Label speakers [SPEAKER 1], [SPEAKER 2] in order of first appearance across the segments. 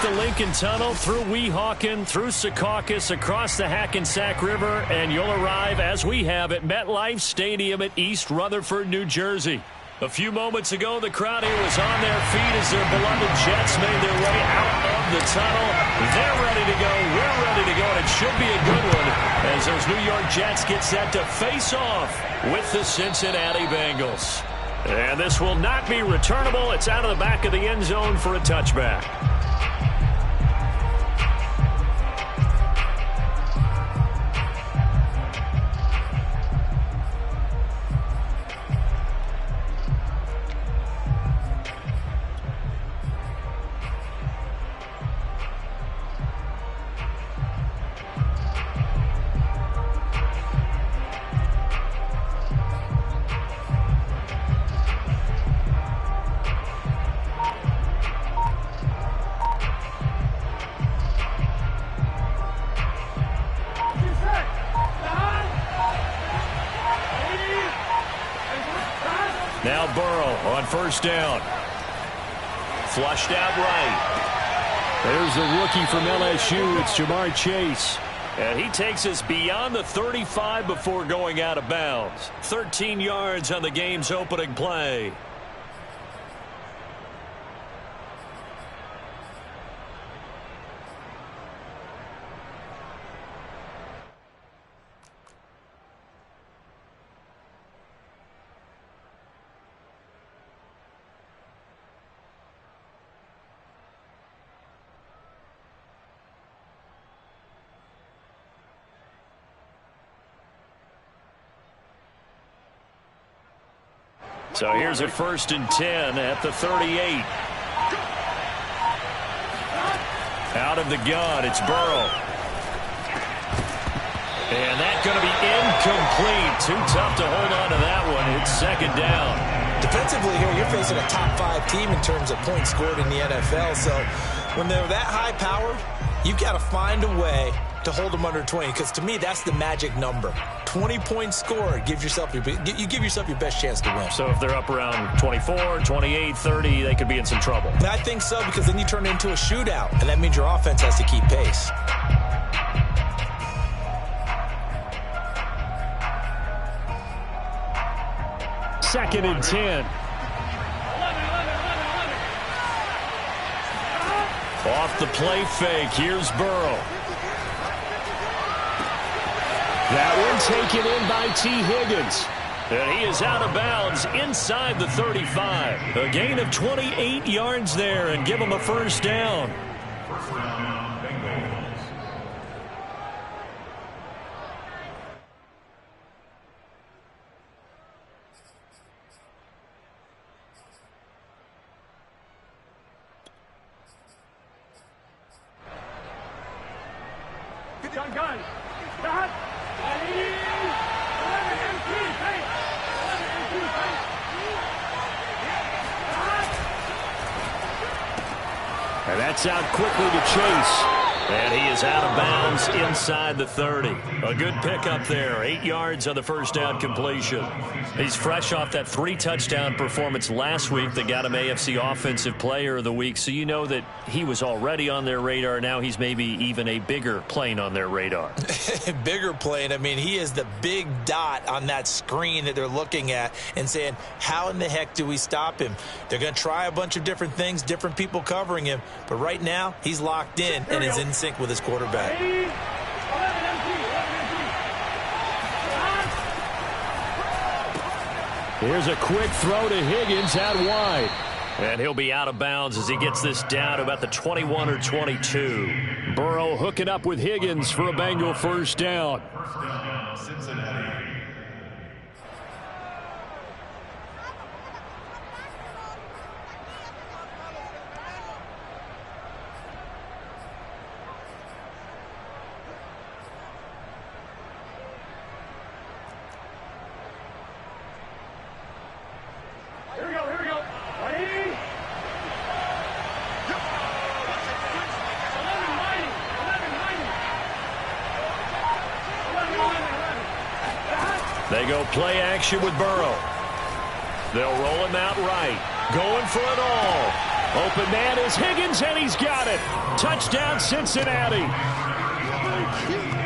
[SPEAKER 1] the Lincoln Tunnel, through Weehawken, through Secaucus, across the Hackensack River, and you'll arrive, as we have, at MetLife Stadium at East Rutherford, New Jersey. A few moments ago, the crowd here was on their feet as their beloved Jets made their way out of the tunnel. They're ready to go. We're ready to go, and it should be a good one as those New York Jets get set to face off with the Cincinnati Bengals. And this will not be returnable. It's out of the back of the end zone for a touchback. Now Burrow on first down. Flushed out right. There's the rookie from LSU. It's Jamar Chase. And he takes us beyond the 35 before going out of bounds. 13 yards on the game's opening play. So here's a 1st and 10 at the 38. Out of the gun, it's Burrow. And that's going to be incomplete. Too tough to hold on to that one. It's 2nd down.
[SPEAKER 2] Defensively here, you're facing a top 5 team in terms of points scored in the NFL. So when they're that high powered, you've got to find a way to hold them under 20, because to me that's the magic number. 20 points scored, you give yourself your best chance to win.
[SPEAKER 1] So if they're up around 24, 28, 30, they could be in some trouble.
[SPEAKER 2] I think so, because then you turn it into a shootout, and that means your offense has to keep pace.
[SPEAKER 1] Second and 10. Off the play fake, here's Burrow. That one taken in by T. Higgins. And he is out of bounds inside the 35. A gain of 28 yards there and give him a 1st down.
[SPEAKER 3] Gun. Stop.
[SPEAKER 1] And that's out quickly to Chase. And he is out of bounds inside the 30. A good pickup there. 8 yards on the 1st down completion. He's fresh off that 3-touchdown performance last week that got him AFC Offensive Player of the Week. So you know that he was already on their radar. Now he's maybe even a bigger plane on their radar.
[SPEAKER 2] Bigger plane. I mean, he is the big dot on that screen that they're looking at and saying, how in the heck do we stop him? They're going to try a bunch of different things, different people covering him. But right now, he's locked in and is in sync with his quarterback.
[SPEAKER 1] Here's a quick throw to Higgins out wide. And he'll be out of bounds as he gets this down to about the 21 or 22. Burrow hooking up with Higgins for a Bengal 1st down.
[SPEAKER 4] Cincinnati.
[SPEAKER 1] They go play action with Burrow. They'll roll him out right. Going for it all. Open man is Higgins, and he's got it. Touchdown, Cincinnati.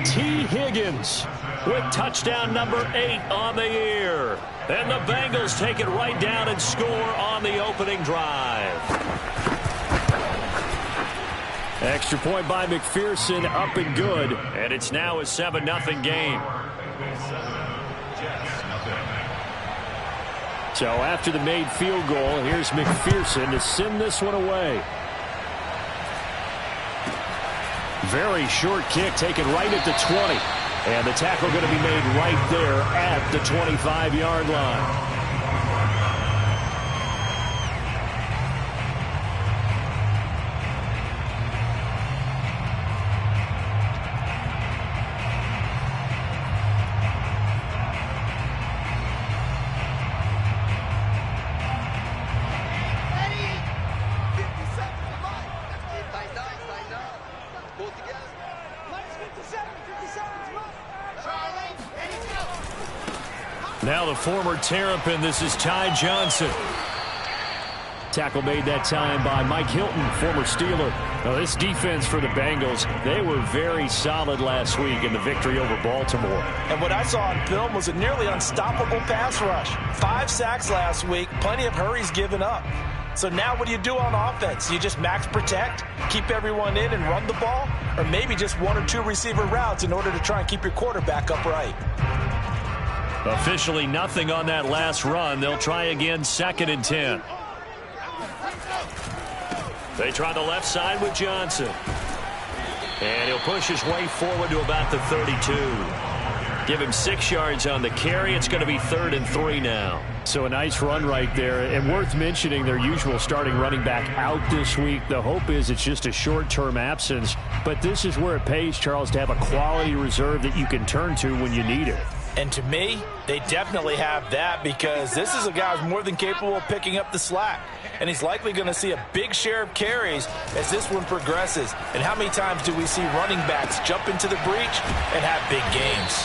[SPEAKER 1] T. Higgins with touchdown number 8 on the year. And the Bengals take it right down and score on the opening drive. Extra point by McPherson, up and good. And it's now a 7-0 game. So after the made field goal, here's McPherson to send this one away. Very short kick taken right at the 20. And the tackle going to be made right there at the 25-yard line. Now the former Terrapin, this is Ty Johnson. Tackle made that time by Mike Hilton, former Steeler. Now this defense for the Bengals, they were very solid last week in the victory over Baltimore.
[SPEAKER 2] And what I saw on film was a nearly unstoppable pass rush. 5 sacks last week, plenty of hurries given up. So now what do you do on offense? You just max protect, keep everyone in and run the ball? Or maybe just 1 or 2 receiver routes in order to try and keep your quarterback upright?
[SPEAKER 1] Officially nothing on that last run. They'll try again, 2nd and 10. They try the left side with Johnson. And he'll push his way forward to about the 32. Give him 6 yards on the carry. It's going to be 3rd and 3 now. So a nice run right there. And worth mentioning, their usual starting running back out this week. The hope is it's just a short-term absence. But this is where it pays, Charles, to have a quality reserve that you can turn to when you need it.
[SPEAKER 2] And to me, they definitely have that, because this is a guy who's more than capable of picking up the slack. And he's likely going to see a big share of carries as this one progresses. And how many times do we see running backs jump into the breach and have big games?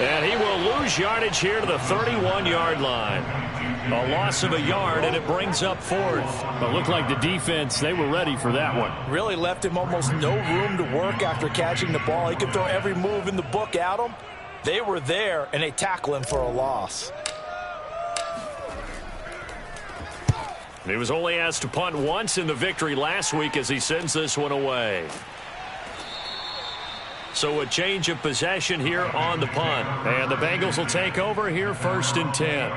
[SPEAKER 1] And he will lose yardage here to the 31-yard line. A loss of a yard, and it brings up 4th. It looked like the defense, they were ready for that one.
[SPEAKER 2] Really left him almost no room to work after catching the ball. He could throw every move in the book at him. They were there, and they tackle him for a loss.
[SPEAKER 1] He was only asked to punt once in the victory last week as he sends this one away. So a change of possession here on the punt. And the Bengals will take over here, 1st and 10.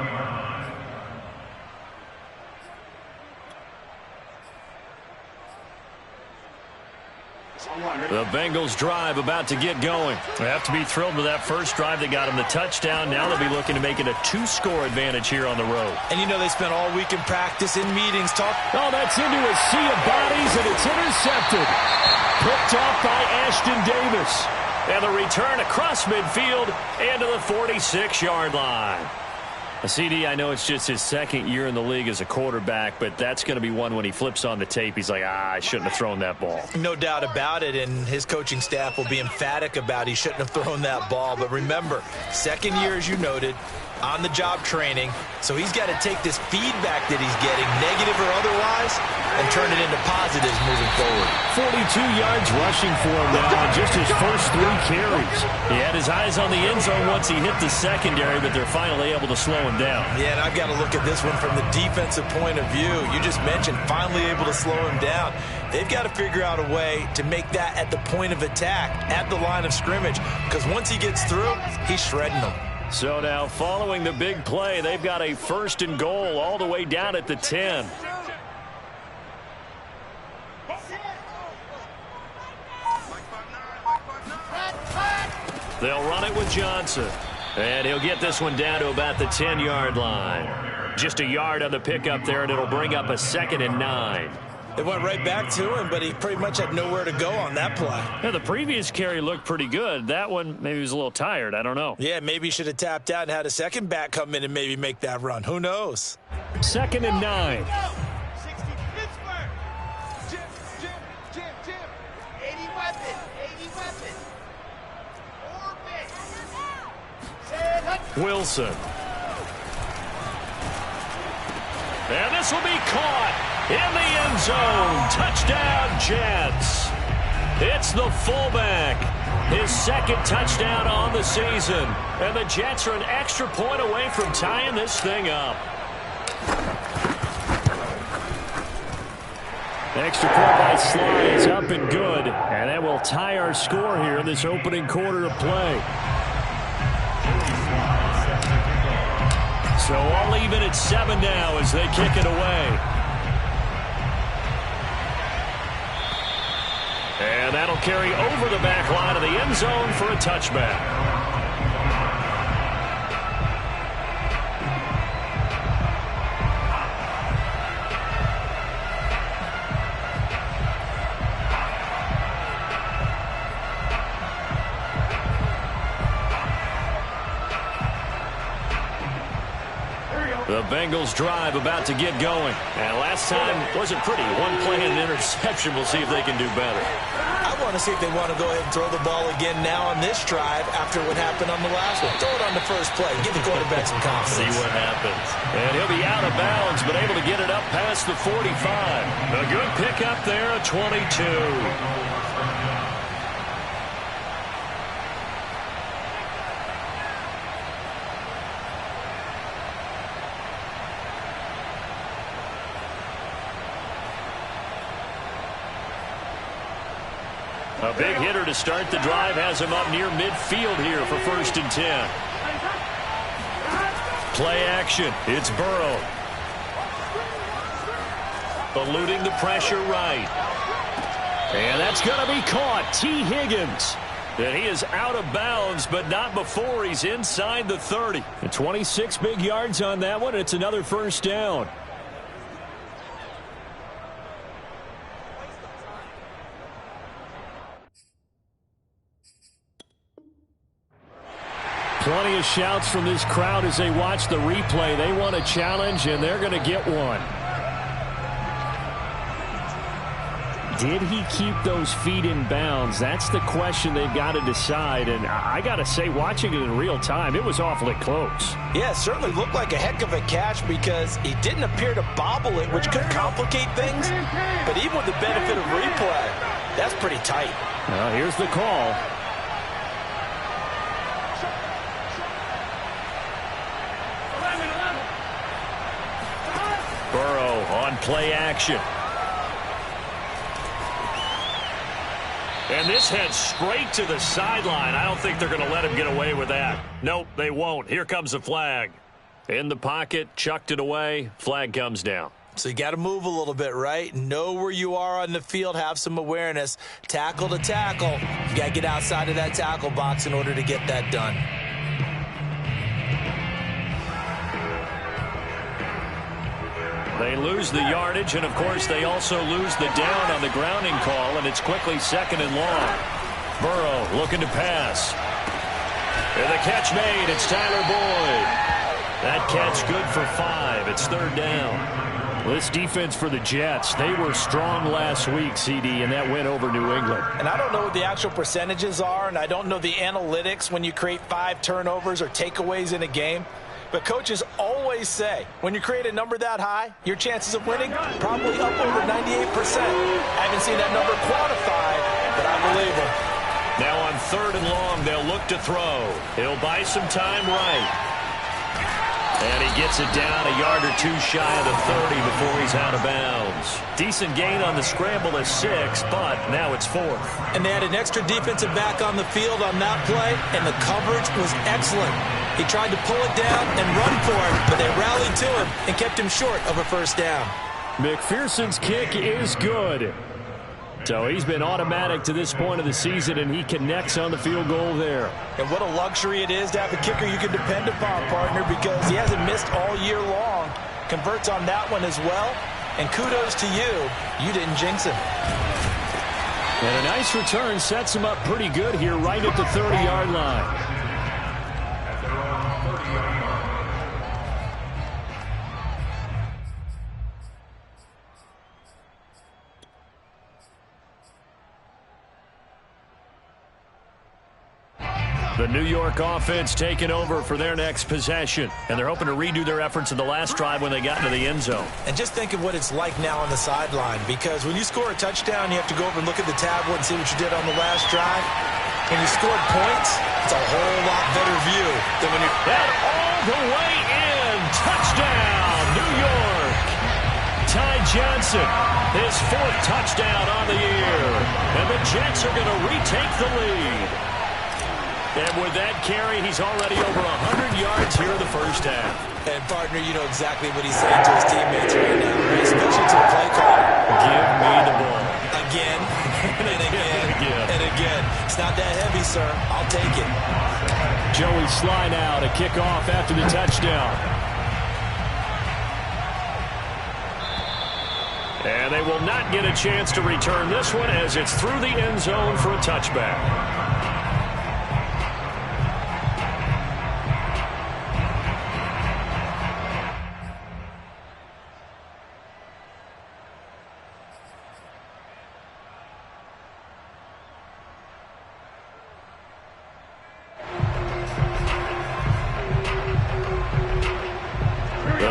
[SPEAKER 1] The Bengals drive about to get going. They have to be thrilled with that first drive that got them the touchdown. Now they'll be looking to make it a 2-score advantage here on the road.
[SPEAKER 2] And you know they spent all week in practice, in meetings,
[SPEAKER 1] Oh, that's into a sea of bodies, and it's intercepted. Picked off by Ashton Davis. And the return across midfield and to the 46-yard line. CD, I know it's just his 2nd year in the league as a quarterback, but that's going to be one when he flips on the tape. He's like, I shouldn't have thrown that ball.
[SPEAKER 2] No doubt about it, and his coaching staff will be emphatic about he shouldn't have thrown that ball. But remember, 2nd year, as you noted, on-the-job training, so he's got to take this feedback that he's getting, negative or otherwise, and turn it into positives moving forward.
[SPEAKER 1] 42 yards rushing for him now on just his first 3 carries. He had his eyes on the end zone once he hit the secondary, but they're finally able to slow him down.
[SPEAKER 2] Yeah, and I've got to look at this one from the defensive point of view. You just mentioned finally able to slow him down. They've got to figure out a way to make that at the point of attack, at the line of scrimmage, because once he gets through, he's shredding them.
[SPEAKER 1] So now following the big play, they've got a 1st and goal all the way down at the 10. They'll run it with Johnson. And he'll get this one down to about the 10-yard line. Just a yard on the pickup there, and it'll bring up a 2nd and 9.
[SPEAKER 2] It went right back to him, but he pretty much had nowhere to go on that play.
[SPEAKER 1] Yeah, the previous carry looked pretty good. That one, maybe he was a little tired. I don't know.
[SPEAKER 2] Yeah, maybe he should have tapped out and had a second back come in and maybe make that run. Who knows?
[SPEAKER 1] 2nd and 9. Wilson. And this will be caught. In the end zone. Touchdown, Jets. It's the fullback. His second touchdown on the season. And the Jets are an extra point away from tying this thing up. Extra point by Sly is up and good. And that will tie our score here in this opening quarter of play. So all even at 7 now as they kick it away. And that'll carry over the back line of the end zone for a touchback. The Bengals drive about to get going. And last time wasn't pretty. One play and an interception. We'll see if they can do better.
[SPEAKER 2] I want to see if they want to go ahead and throw the ball again now on this drive after what happened on the last one. Throw it on the first play. Give the quarterback some confidence.
[SPEAKER 1] See what happens. And he'll be out of bounds, but able to get it up past the 45. A good pickup there, a 22. A big hitter to start the drive has him up near midfield here for 1st and 10. Play action. It's Burrow. Eluding the pressure right. And that's going to be caught. T. Higgins. And he is out of bounds, but not before he's inside the 30. 26 big yards on that one. It's another 1st down. Plenty of shouts from this crowd as they watch the replay. They want a challenge, and they're going to get one. Did he keep those feet in bounds? That's the question they've got to decide. And I got to say, watching it in real time, it was awfully close.
[SPEAKER 2] Yeah, it certainly looked like a heck of a catch because he didn't appear to bobble it, which could complicate things. But even with the benefit of replay, that's pretty tight.
[SPEAKER 1] Here's the call. Burrow on play action. And this heads straight to the sideline. I don't think they're going to let him get away with that. Nope, they won't. Here comes the flag. In the pocket, chucked it away. Flag comes down.
[SPEAKER 2] So you got to move a little bit, right? Know where you are on the field. Have some awareness. Tackle to tackle. You got to get outside of that tackle box in order to get that done.
[SPEAKER 1] They lose the yardage, and, of course, they also lose the down on the grounding call, and it's quickly 2nd and long. Burrow looking to pass. And the catch made. It's Tyler Boyd. That catch good for 5. It's 3rd down. This defense for the Jets, they were strong last week, CD, and that went over New England.
[SPEAKER 2] And I don't know what the actual percentages are, and I don't know the analytics when you create 5 turnovers or takeaways in a game. But coaches always say, when you create a number that high, your chances of winning probably up over 98%. I haven't seen that number quantified, but I believe them.
[SPEAKER 1] Now on 3rd and long, they'll look to throw. He'll buy some time right. And he gets it down a yard or 2 shy of the 30 before he's out of bounds. Decent gain on the scramble at 6, but now it's 4th.
[SPEAKER 2] And they had an extra defensive back on the field on that play, and the coverage was excellent. He tried to pull it down and run for it, but they rallied to him and kept him short of a 1st down.
[SPEAKER 1] McPherson's kick is good. So he's been automatic to this point of the season, and he connects on the field goal there.
[SPEAKER 2] And what a luxury it is to have a kicker you can depend upon, partner, because he hasn't missed all year long. Converts on that one as well. And kudos to you. You didn't jinx him.
[SPEAKER 1] And a nice return sets him up pretty good here right at the 30-yard line. The New York offense taking over for their next possession. And they're hoping to redo their efforts in the last drive when they got into the end zone.
[SPEAKER 2] And just think of what it's like now on the sideline, because when you score a touchdown, you have to go over and look at the tablet and see what you did on the last drive. When you scored points, it's a whole lot better view than when you...
[SPEAKER 1] And all the way in. Touchdown, New York. Ty Johnson, his 4th touchdown on the year. And the Jets are going to retake the lead. And with that carry, he's already over 100 yards here in the first half.
[SPEAKER 2] And, partner, you know exactly what he's saying to his teammates right now, right? Especially to the play caller.
[SPEAKER 1] Give me the ball.
[SPEAKER 2] Again, and again, and again. It's not that heavy, sir. I'll take it.
[SPEAKER 1] Joey Sly now to kick off after the touchdown. And they will not get a chance to return this one as it's through the end zone for a touchback.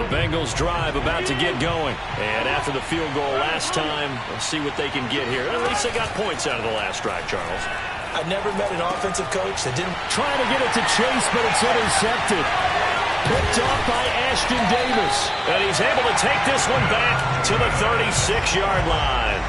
[SPEAKER 1] Bengals drive about to get going. And after the field goal last time, we'll see what they can get here. At least they got points out of the last drive, Charles.
[SPEAKER 2] I've never met an offensive coach that didn't...
[SPEAKER 1] Trying to get it to Chase, but it's intercepted. Picked off by Ashton Davis. And he's able to take this one back to the 36-yard line.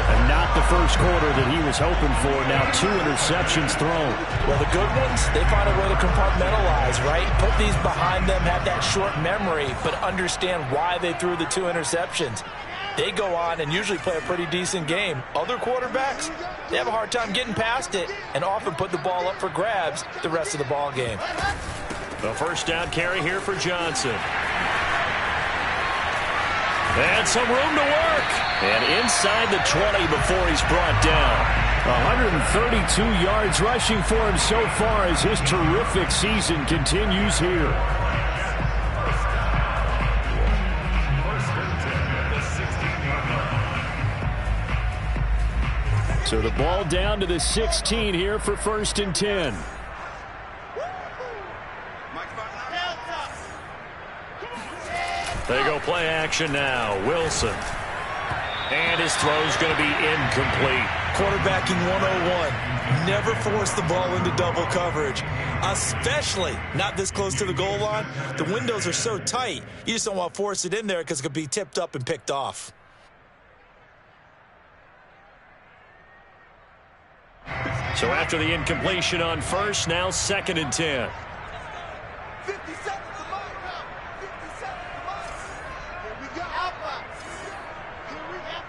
[SPEAKER 1] And not the first quarter that he was hoping for. Now 2 interceptions thrown.
[SPEAKER 2] Well, the good ones, they find a way to compartmentalize, right? Put these behind them, have that short memory, but understand why they threw the 2 interceptions. They go on and usually play a pretty decent game. Other quarterbacks, they have a hard time getting past it and often put the ball up for grabs the rest of the ball game.
[SPEAKER 1] The first down carry here for Johnson. And some room to work. And inside the 20 before he's brought down. 132 yards rushing for him so far as his terrific season continues here. So the ball down to the 16 here for 1st and 10. They go play action now. Wilson. And his throw's going to be incomplete.
[SPEAKER 2] Quarterbacking 101. Never force the ball into double coverage, especially not this close to the goal line. The windows are so tight, you just don't want to force it in there because it could be tipped up and picked off.
[SPEAKER 1] So after the incompletion on first, now 2nd and 10.
[SPEAKER 5] 50 seconds to line up. 50 seconds to line. Here we go. Alpha. Here we go.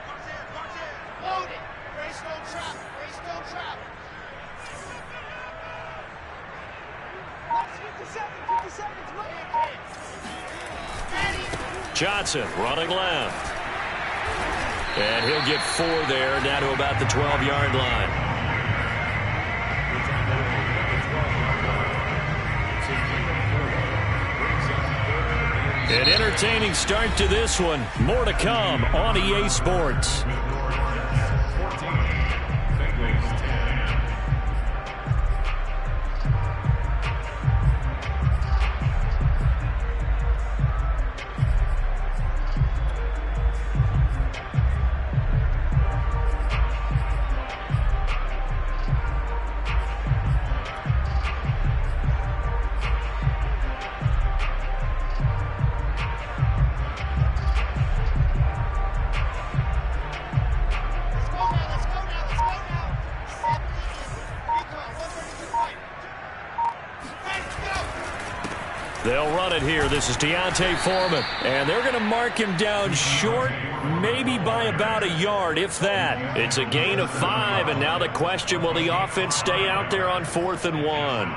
[SPEAKER 5] March in, march in. Load it. Race no trap. Race no trap. 50 seconds. 50 seconds.
[SPEAKER 1] Johnson running left. And he'll get 4 there, down to about the 12-yard line. An entertaining start to this one. More to come on EA Sports. They'll run it here. This is Deontay Foreman. And they're going to mark him down short, maybe by about a yard, if that. It's a gain of 5, and now the question, will the offense stay out there on 4th and 1?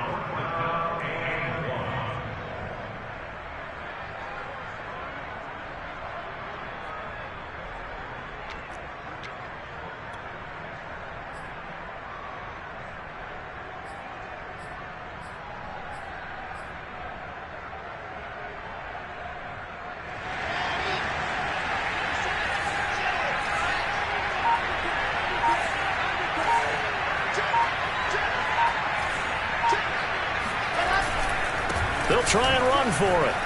[SPEAKER 1] They'll try and run for it.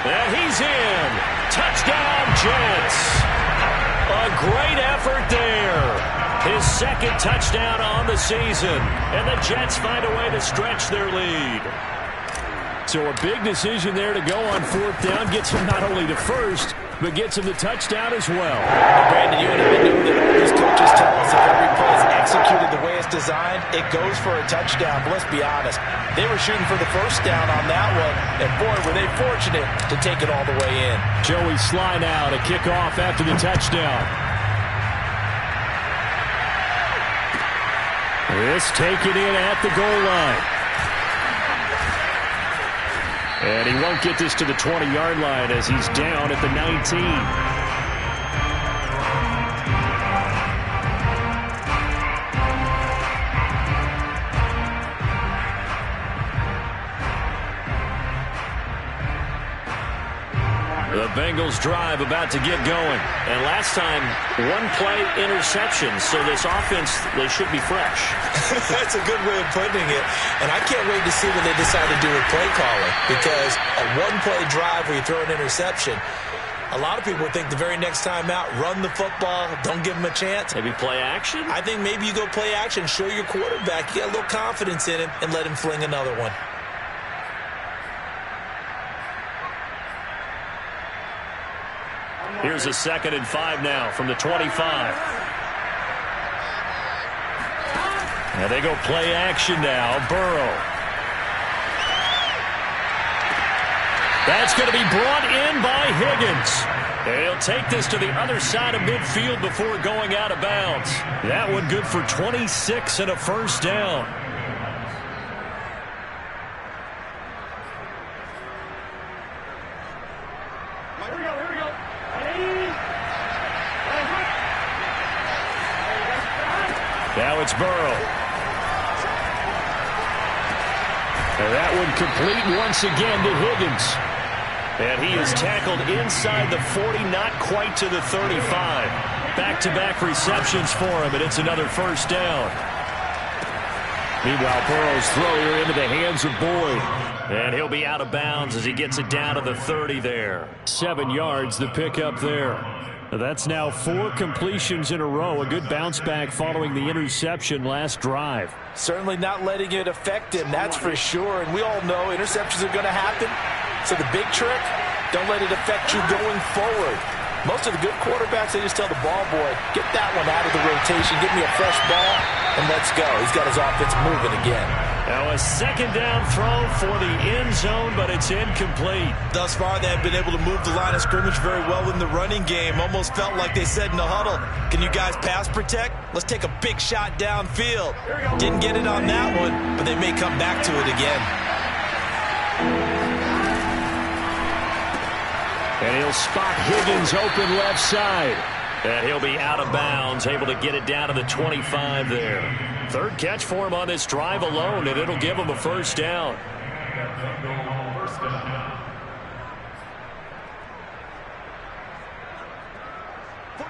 [SPEAKER 1] And he's in. Touchdown, Jets. A great effort there. His second touchdown on the season. And the Jets find a way to stretch their lead. So a big decision there to go on fourth down. Gets him not only to first, but gets him the touchdown as well.
[SPEAKER 2] Brandon, you and I know that all these coaches tell us if every play is executed the way it's designed, it goes for a touchdown. But let's be honest, they were shooting for the first down on that one, and boy, were they fortunate to take it all the way in.
[SPEAKER 1] Joey Sly now to kick off after the touchdown. This taken in at the goal line. And he won't get this to the 20-yard line as he's down at the 19. The Bengals drive about to get going. And last time, one-play interception. So this offense, they should be fresh.
[SPEAKER 2] That's a good way of putting it. And I can't wait to see what they decide to do with play calling. Because a one-play drive where you throw an interception, a lot of people think the very next time out, run the football, don't give them a chance.
[SPEAKER 1] Maybe play action?
[SPEAKER 2] I think maybe you go play action, show your quarterback, you got a little confidence in him, and let him fling another one.
[SPEAKER 1] Here's a 2nd and 5 now from the 25. And they go play action now. Burrow. That's going to be brought in by Higgins. And he'll take this to the other side of midfield before going out of bounds. That one good for 26 and a first down. Now it's Burrow. And that one complete once again to Higgins. And he is tackled inside the 40, not quite to the 35. Back-to-back receptions for him, and it's another first down. Meanwhile, Burrow's throw here into the hands of Boyd. And he'll be out of bounds as he gets it down to the 30 there. 7 yards, the pickup there. That's now 4 completions in a row. A good bounce back following the interception last drive.
[SPEAKER 2] Certainly not letting it affect him, that's for sure. And we all know interceptions are going to happen. So the big trick, don't let it affect you going forward. Most of the good quarterbacks, they just tell the ball boy, get that one out of the rotation, give me a fresh ball, and let's go. He's got his offense moving again.
[SPEAKER 1] Now a 2nd down throw for the end zone, but it's incomplete.
[SPEAKER 2] Thus far, they have been able to move the line of scrimmage very well in the running game. Almost felt like they said in the huddle, can you guys pass protect? Let's take a big shot downfield. Didn't get it on that one, but they may come back to it again.
[SPEAKER 1] And he'll spot Higgins open left side. And he'll be out of bounds, able to get it down to the 25 there. 3rd catch for him on this drive alone, and it'll give him a first down.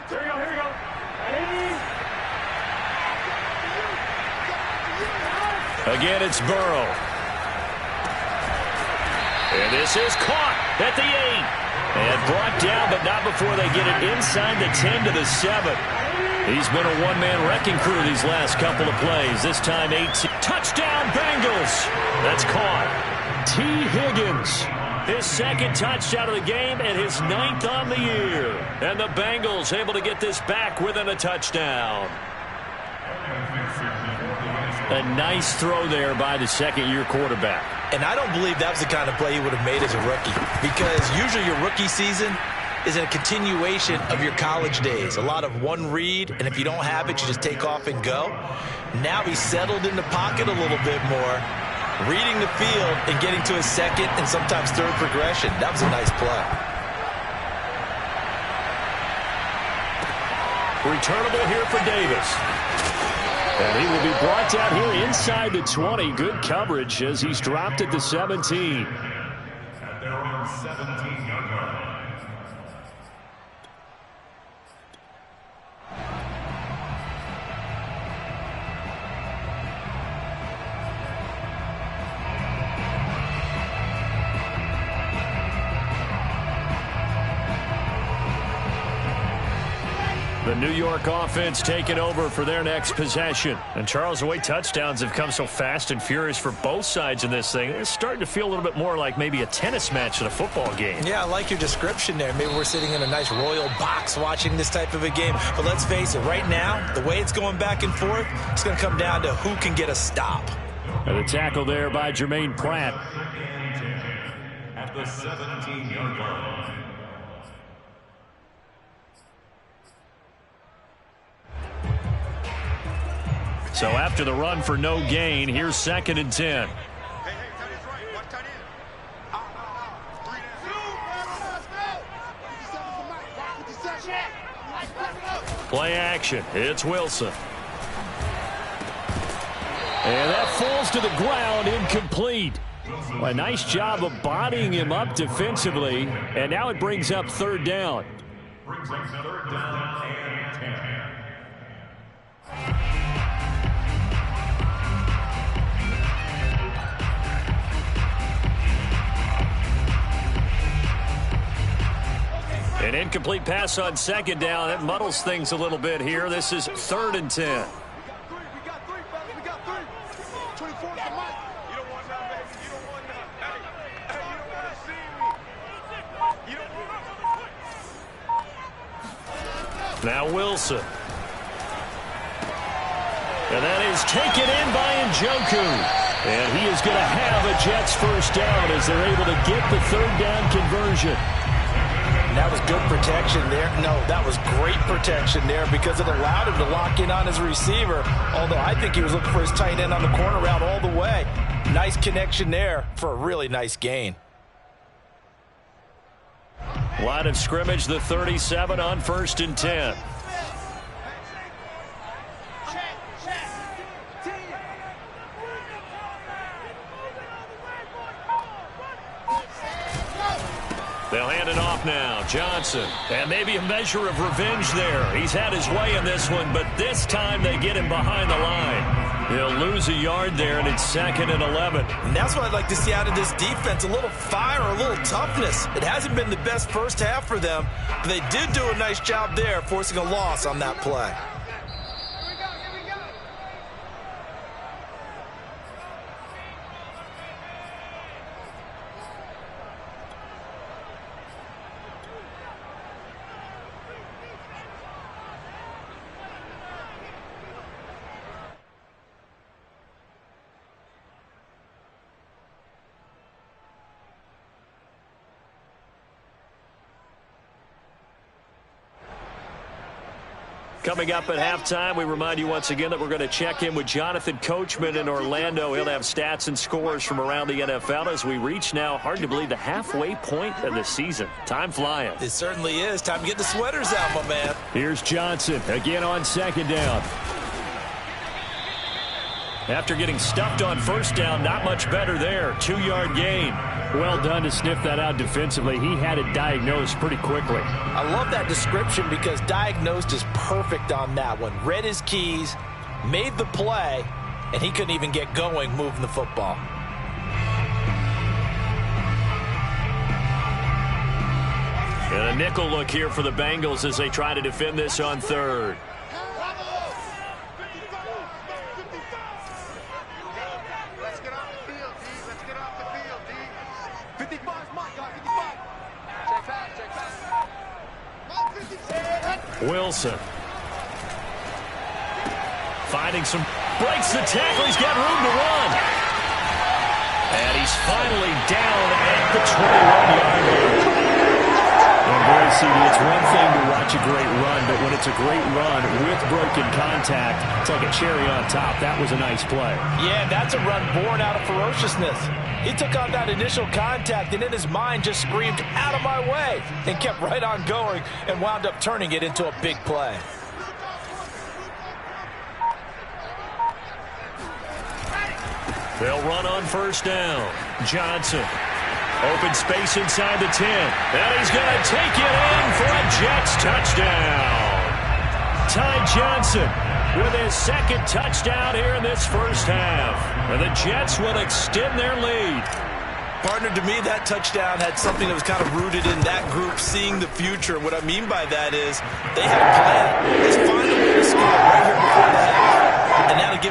[SPEAKER 3] Here we go.
[SPEAKER 1] Again, it's Burrow. And this is caught at the 8. And brought down, but not before they get it inside the 10 to the 7. He's been a one-man wrecking crew these last couple of plays. This time 18. Touchdown, Bengals. That's caught. T. Higgins. His 2nd touchdown of the game and his 9th on the year. And the Bengals able to get this back within a touchdown. A nice throw there by the 2nd-year quarterback.
[SPEAKER 2] And I don't believe that was the kind of play he would have made as a rookie. Because usually your rookie season is a continuation of your college days. A lot of one read, and if you don't have it, you just take off and go. Now he's settled in the pocket a little bit more, reading the field and getting to his 2nd and sometimes 3rd progression. That was a nice play.
[SPEAKER 1] Returnable here for Davis. And he will be brought down here inside the 20. Good coverage as he's dropped at the 17.
[SPEAKER 4] At their own 17-yard line.
[SPEAKER 1] The New York offense taking over for their next possession. And Charles, the way touchdowns have come so fast and furious for both sides in this thing, it's starting to feel a little bit more like maybe a tennis match than a football game.
[SPEAKER 2] Yeah, I like your description there. Maybe we're sitting in a nice royal box watching this type of a game. But let's face it, right now, the way it's going back and forth, it's going to come down to who can get a stop.
[SPEAKER 1] And the tackle there by Jermaine Pratt.
[SPEAKER 4] At the 17-yard line.
[SPEAKER 1] So after the run for no gain, here's 2nd and 10. Play action. It's Wilson. And that falls to the ground, incomplete. Well, a nice job of bodying him up defensively, and now it brings up 3rd down.
[SPEAKER 4] Brings up 3rd down and 10.
[SPEAKER 1] An incomplete pass on 2nd down. That muddles things a little bit here. This is 3rd and 10.
[SPEAKER 5] We got three, fellas. We got three. 24 is the mic. You don't want that, baby. You don't want that. Hey, you don't want to see me. You don't want to.
[SPEAKER 1] Now Wilson. And that is taken in by Njoku. And he is going to have a Jets first down as they're able to get the 3rd down conversion.
[SPEAKER 2] That was good protection there. No, that was great protection there because it allowed him to lock in on his receiver, although I think he was looking for his tight end on the corner route all the way. Nice connection there for a really nice gain.
[SPEAKER 1] Line of scrimmage, the 37 on 1st and 10. They'll hand it off now. Johnson. And maybe a measure of revenge there. He's had his way in this one, but this time they get him behind the line. He'll lose a yard there, and it's 2nd and 11.
[SPEAKER 2] And that's what I'd like to see out of this defense, a little fire, a little toughness. It hasn't been the best first half for them, but they did do a nice job there, forcing a loss on that play.
[SPEAKER 1] Coming up at halftime, we remind you once again that we're going to check in with Jonathan Coachman in Orlando. He'll have stats and scores from around the NFL as we reach now, hard to believe, the halfway point of the season. Time flying.
[SPEAKER 2] It certainly is. Time to get the sweaters out, my man.
[SPEAKER 1] Here's Johnson again on 2nd down. After getting stuffed on 1st down, not much better there. 2-yard gain. Well done to sniff that out defensively. He had it diagnosed pretty quickly.
[SPEAKER 2] I love that description because diagnosed is perfect on that one. Read his keys, made the play, and he couldn't even get going moving the football.
[SPEAKER 1] And a nickel look here for the Bengals as they try to defend this on 3rd. Wilson. Finding some, breaks the tackle. He's got room to run. And he's finally down at the 21-yard line. And boy, CD, it's one thing to watch a great run, but when it's a great run with broken contact, it's like a cherry on top. That was a nice play.
[SPEAKER 2] Yeah, that's a run born out of ferociousness. He took on that initial contact and in his mind just screamed, "Out of my way," and kept right on going and wound up turning it into a big play.
[SPEAKER 1] They'll run on 1st down. Johnson. Open space inside the 10. And he's going to take it in for a Jets touchdown. Ty Johnson with his 2nd touchdown here in this first half. And the Jets will extend their lead.
[SPEAKER 2] Partner, to me, that touchdown had something that was kind of rooted in that group seeing the future. What I mean by that is they had a plan.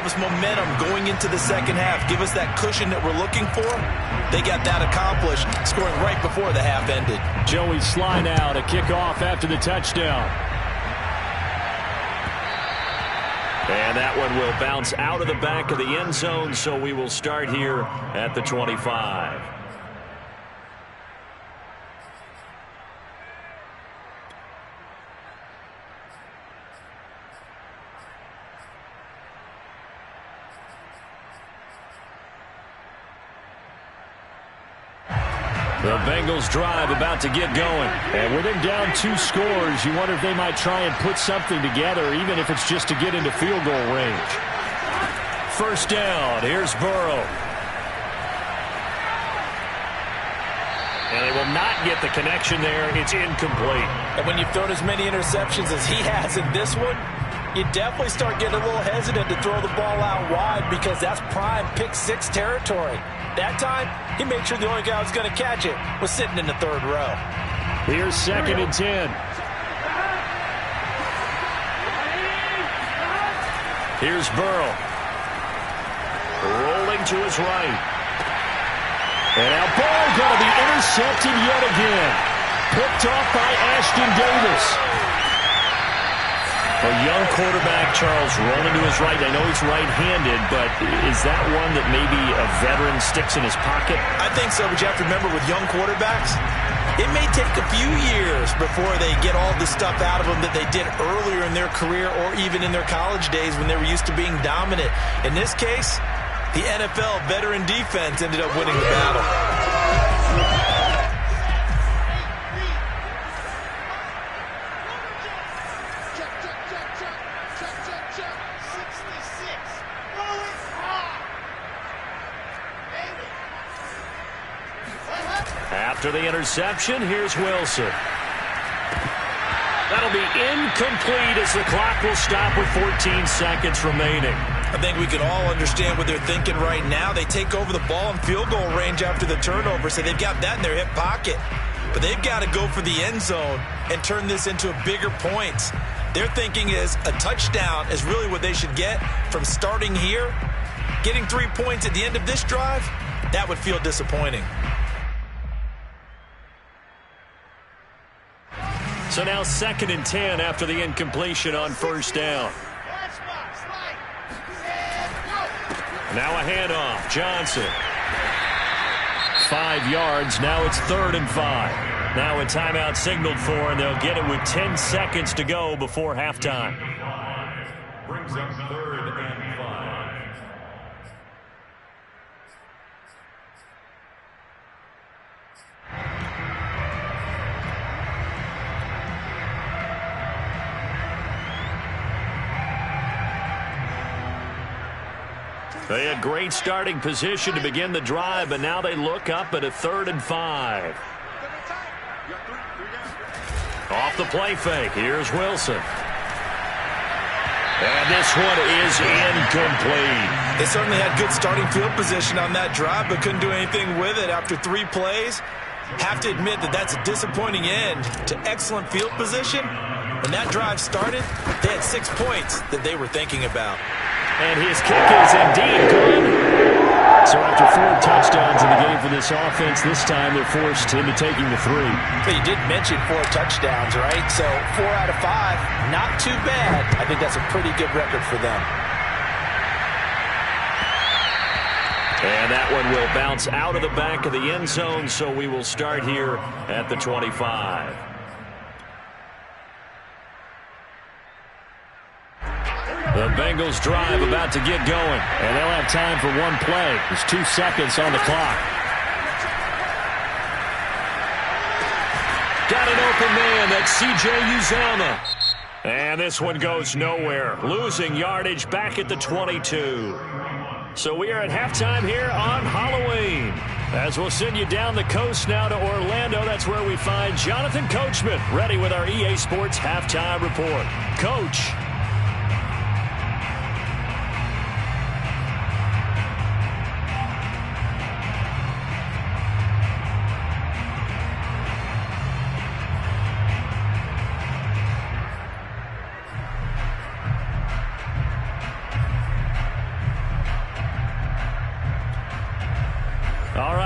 [SPEAKER 2] give us momentum going into the second half, give us that cushion that we're looking for. They got that accomplished, scoring right before the half ended.
[SPEAKER 1] Joey Sly now to kick off after the touchdown. And that one will bounce out of the back of the end zone, so we will start here at the 25. The Bengals drive about to get going. And with them down 2 scores, you wonder if they might try and put something together, even if it's just to get into field goal range. First down, here's Burrow. And they will not get the connection there. It's incomplete.
[SPEAKER 2] And when you've thrown as many interceptions as he has in this one, you definitely start getting a little hesitant to throw the ball out wide because that's prime pick 6 territory. That time, he made sure the only guy who was going to catch it was sitting in the 3rd row.
[SPEAKER 1] Here's 2nd and 10. Here's Burrow. Rolling to his right. And now ball going to be intercepted yet again. Picked off by Ashton Davis. A young quarterback, Charles, rolling to his right. I know he's right-handed, but is that one that maybe a veteran sticks in his pocket?
[SPEAKER 2] I think so, but you have to remember with young quarterbacks, it may take a few years before they get all the stuff out of them that they did earlier in their career or even in their college days when they were used to being dominant. In this case, the NFL veteran defense ended up winning the battle.
[SPEAKER 1] After the interception, here's Wilson. That'll be incomplete as the clock will stop with 14 seconds remaining.
[SPEAKER 2] I think we can all understand what they're thinking right now. They take over the ball in field goal range after the turnover, so they've got that in their hip pocket. But they've got to go for the end zone and turn this into bigger points. Their thinking is a touchdown is really what they should get from starting here. Getting 3 points at the end of this drive, that would feel disappointing.
[SPEAKER 1] So now 2nd and 10 after the incompletion on first down. Now a handoff. Johnson. 5 yards. Now it's 3rd and 5. Now a timeout signaled for, and they'll get it with 10 seconds to go before halftime.
[SPEAKER 4] Brings up 3rd and 5.
[SPEAKER 1] They had great starting position to begin the drive, but now they look up at a 3rd and 5. Off the play fake, here's Wilson. And this one is incomplete.
[SPEAKER 2] They certainly had good starting field position on that drive, but couldn't do anything with it after 3 plays. Have to admit that that's a disappointing end to excellent field position. When that drive started, they had 6 points that they were thinking about.
[SPEAKER 1] And his kick is indeed good. So after 4 touchdowns in the game for this offense, this time they're forced into taking the 3.
[SPEAKER 2] But you did mention 4 touchdowns, right? So 4 out of 5, not too bad. I think that's a pretty good record for them.
[SPEAKER 1] And that one will bounce out of the back of the end zone, so we will start here at the 25. The Bengals drive about to get going, and they'll have time for 1 play. There's 2 seconds on the clock. Got an open man. That's C.J. Uzomah. And this one goes nowhere. Losing yardage back at the 22. So we are at halftime here on Halloween. As we'll send you down the coast now to Orlando, that's where we find Jonathan Coachman ready with our EA Sports Halftime Report. Coach.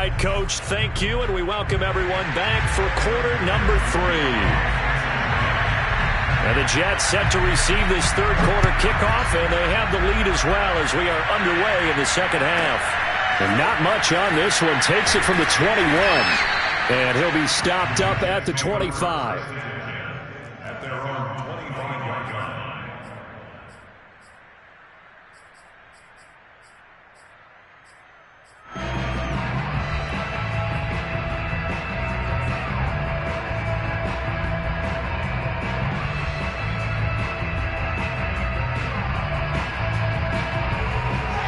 [SPEAKER 1] right, Coach. Thank you, and we welcome everyone back for quarter number 3. And the Jets set to receive this third quarter kickoff, and they have the lead as well as we are underway in the second half. And not much on this one. Takes it from the 21. And he'll be stopped up at the 25.
[SPEAKER 4] At their own 25-yard line.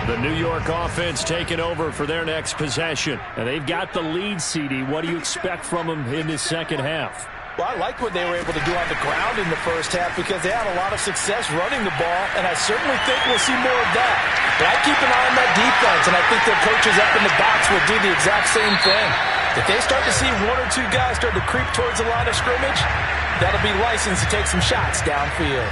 [SPEAKER 1] The New York offense taking over for their next possession. And they've got the lead, CD. What do you expect from them in this second half?
[SPEAKER 2] Well, I like what they were able to do on the ground in the first half because they had a lot of success running the ball, and I certainly think we'll see more of that. But I keep an eye on that defense, and I think their coaches up in the box will do the exact same thing. If they start to see 1 or 2 guys start to creep towards the line of scrimmage, that'll be license to take some shots downfield.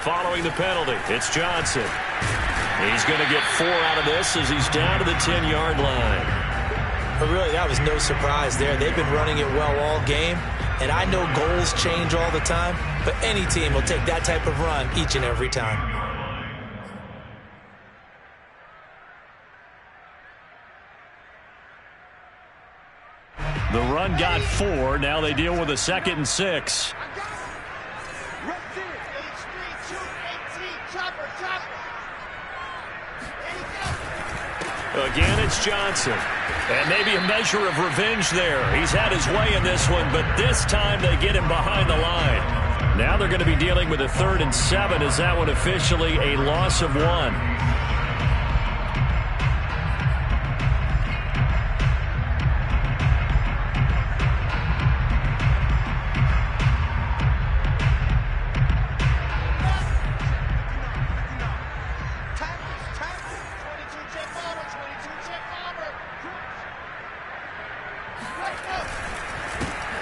[SPEAKER 1] Following the penalty, it's Johnson. He's going to get 4 out of this as he's down to the 10-yard line.
[SPEAKER 2] But really, that was no surprise there. They've been running it well all game, and I know goals change all the time, but any team will take that type of run each and every time.
[SPEAKER 1] The run got 4. Now they deal with a 2nd and 6. Again, it's Johnson. And maybe a measure of revenge there. He's had his way in this one, but this time they get him behind the line. Now they're going to be dealing with a 3rd and 7. Is that one officially a loss of 1?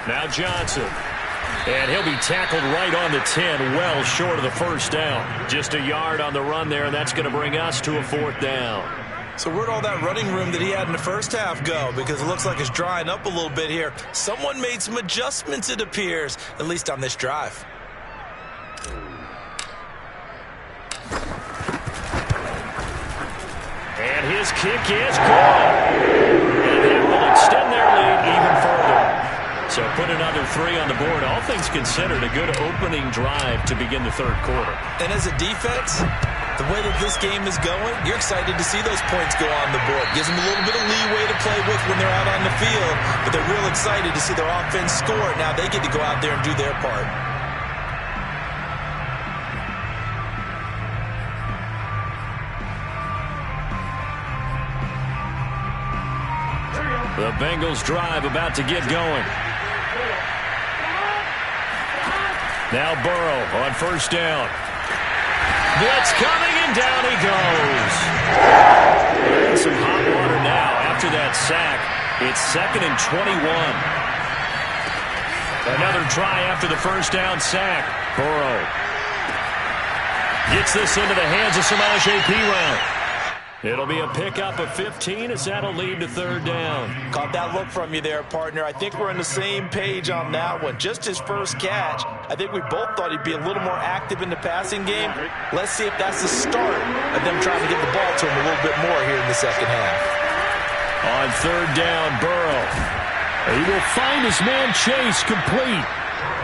[SPEAKER 1] Now Johnson. And he'll be tackled right on the 10, well short of the first down. Just a yard on the run there, and that's going to bring us to a 4th down.
[SPEAKER 2] So where'd all that running room that he had in the first half go? Because it looks like it's drying up a little bit here. Someone made some adjustments, it appears, at least on this drive.
[SPEAKER 1] And his kick is good. And that will extend their lead even further. So put another 3 on the board. All things considered, a good opening drive to begin the third quarter.
[SPEAKER 2] And as a defense, the way that this game is going, you're excited to see those points go on the board. Gives them a little bit of leeway to play with when they're out on the field, but they're real excited to see their offense score. Now they get to go out there and do their part.
[SPEAKER 1] The Bengals drive about to get going. Now Burrow on first down. Blitz coming, and down he goes. In some hot water now after that sack. It's 2nd and 21. Another try after the first down sack. Burrow gets this into the hands of Samaje Perine. It'll be a pickup of 15 as that'll lead to 3rd down.
[SPEAKER 2] Caught that look from you there, partner. I think we're on the same page on that one. Just his first catch. I think we both thought he'd be a little more active in the passing game. Let's see if that's the start of them trying to get the ball to him a little bit more here in the second half.
[SPEAKER 1] On 3rd down, Burrow. He will find his man Chase complete.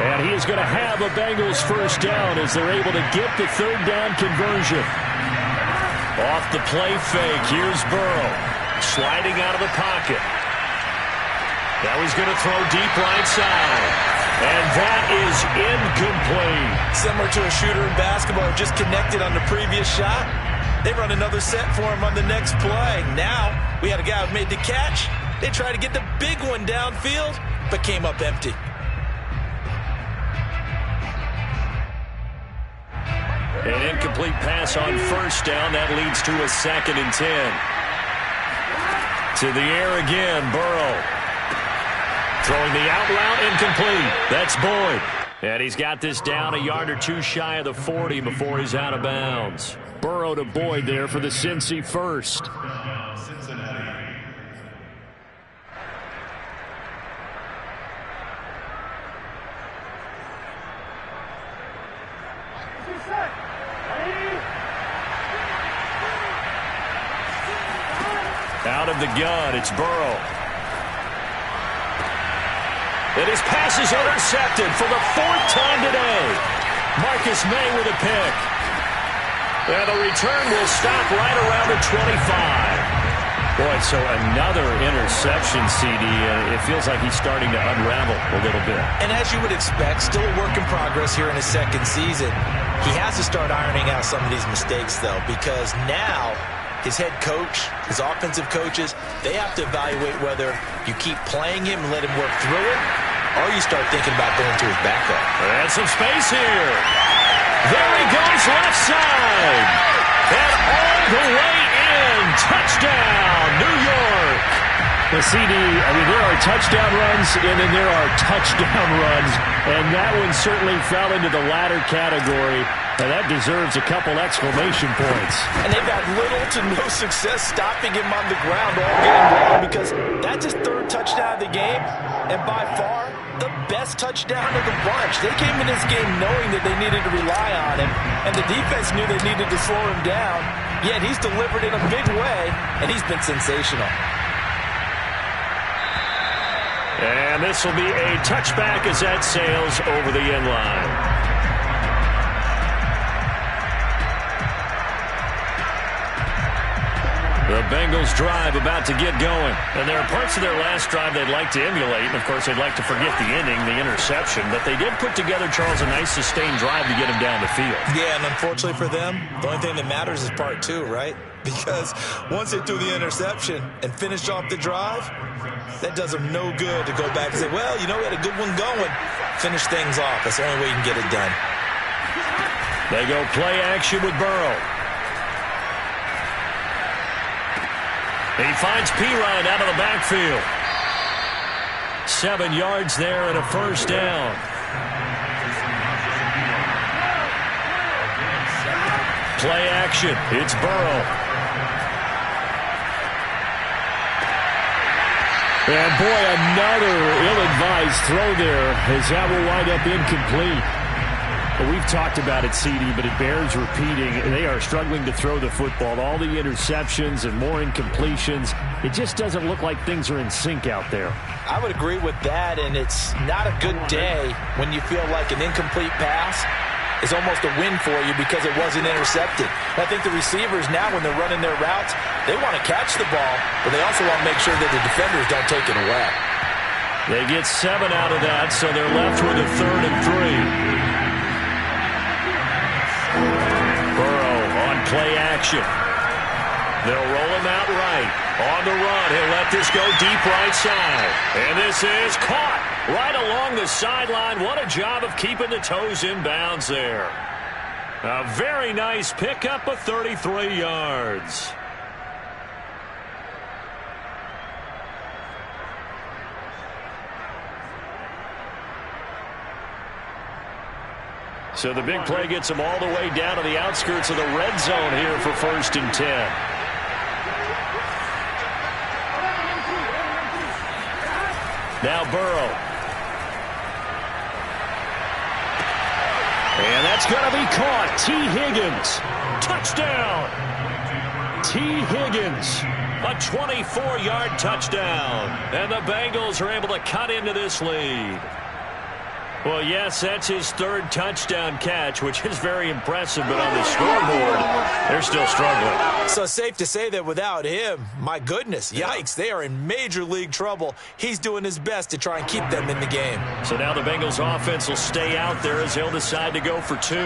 [SPEAKER 1] And he is going to have a Bengals first down as they're able to get the 3rd down conversion. Off the play fake, here's Burrow. Sliding out of the pocket. Now he's going to throw deep right side. And that is incomplete.
[SPEAKER 2] Similar to a shooter in basketball, just connected on the previous shot. They run another set for him on the next play. Now, we had a guy who made the catch. They tried to get the big one downfield, but came up empty.
[SPEAKER 1] An incomplete pass on first down. That leads to a 2nd and 10. To the air again, Burrow. Throwing the out route, incomplete. That's Boyd. And he's got this down a yard or two shy of the 40 before he's out of bounds. Burrow to Boyd there for the Cincy first. Out of the gun, it's Burrow. And his pass is intercepted for the 4th time today. Marcus May with a pick. And the return will stop right around the 25. Boy, so another interception, CD. It feels like he's starting to unravel a little bit.
[SPEAKER 2] And as you would expect, still a work in progress here in his second season. He has to start ironing out some of these mistakes, though, because now his head coach, his offensive coaches, they have to evaluate whether you keep playing him and let him work through it, or you start thinking about going to his backup.
[SPEAKER 1] And some space here. There he goes, left side. And all the way in. Touchdown, New York.
[SPEAKER 3] The CD, I mean, there are touchdown runs, and then there are touchdown runs. And that one certainly fell into the latter category. And that deserves a couple exclamation points.
[SPEAKER 2] And they've had little to no success stopping him on the ground all game long, because that's his 3rd touchdown of the game, and by far the best touchdown of the bunch. They came in this game knowing that they needed to rely on him, and the defense knew they needed to slow him down, yet he's delivered in a big way, and he's been sensational.
[SPEAKER 1] And this will be a touchback as that sails over the end line. The Bengals drive about to get going. And there are parts of their last drive they'd like to emulate. And, of course, they'd like to forget the inning, the interception. But they did put together, Charles, a nice sustained drive to get him down the field.
[SPEAKER 2] Yeah, and unfortunately for them, the only thing that matters is part 2, right? Because once they threw the interception and finished off the drive, that does them no good to go back and say, well, you know, we had a good one going. Finish things off. That's the only way you can get it done.
[SPEAKER 1] They go play action with Burrow. He finds Pirine out of the backfield. 7 yards there and a first down. Play action. It's Burrow.
[SPEAKER 3] And boy, another ill-advised throw there, as that will wind up incomplete. Well, we've talked about it, CD, but it bears repeating. They are struggling to throw the football. All the interceptions and more incompletions. It just doesn't look like things are in sync out there.
[SPEAKER 2] I would agree with that, and it's not a good day when you feel like an incomplete pass is almost a win for you because it wasn't intercepted. I think the receivers now, when they're running their routes, they want to catch the ball, but they also want to make sure that the defenders don't take it away.
[SPEAKER 1] They get 7 out of that, so they're left with a 3rd and 3. Burrow on play action. They'll roll him out right. On the run, he'll let this go deep right side. And this is caught right along the sideline. What a job of keeping the toes in bounds there. A very nice pickup of 33 yards. So the big play gets them all the way down to the outskirts of the red zone here for 1st and 10. Now Burrow. And that's going to be caught. T. Higgins. Touchdown. T. Higgins. A 24-yard touchdown. And the Bengals are able to cut into this lead. Well, yes, that's his 3rd touchdown catch, which is very impressive, but on the scoreboard, they're still struggling.
[SPEAKER 2] So it's safe to say that without him, my goodness, yikes, they are in major league trouble. He's doing his best to try and keep them in the game.
[SPEAKER 1] So now the Bengals offense will stay out there as they'll decide to go for 2.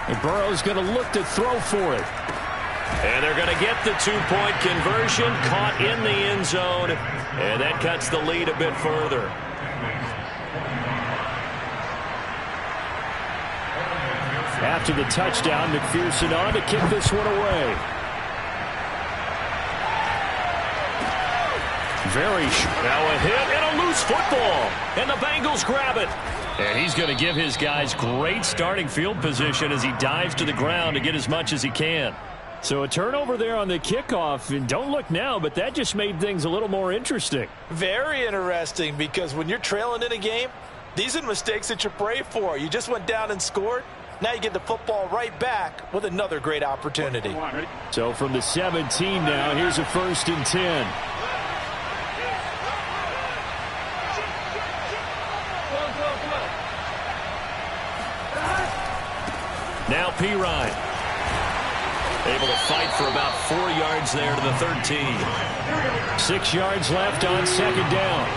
[SPEAKER 3] And Burrow's going to look to throw for it.
[SPEAKER 1] And they're going to get the 2-point conversion, caught in the end zone, and that cuts the lead a bit further.
[SPEAKER 3] After the touchdown, McPherson on to kick this one away.
[SPEAKER 1] Very now a hit and a loose football. And the Bengals grab it. And he's going to give his guys great starting field position as he dives to the ground to get as much as he can.
[SPEAKER 3] So a turnover there on the kickoff, and don't look now, but that just made things a little more interesting.
[SPEAKER 2] Very interesting, because when you're trailing in a game, these are the mistakes that you pray for. You just went down and scored. Now you get the football right back with another great opportunity.
[SPEAKER 3] So from the 17 now, here's a 1st and 10.
[SPEAKER 1] Now Pirine. Able to fight for about 4 yards there to the 13.
[SPEAKER 3] 6 yards left on 2nd down.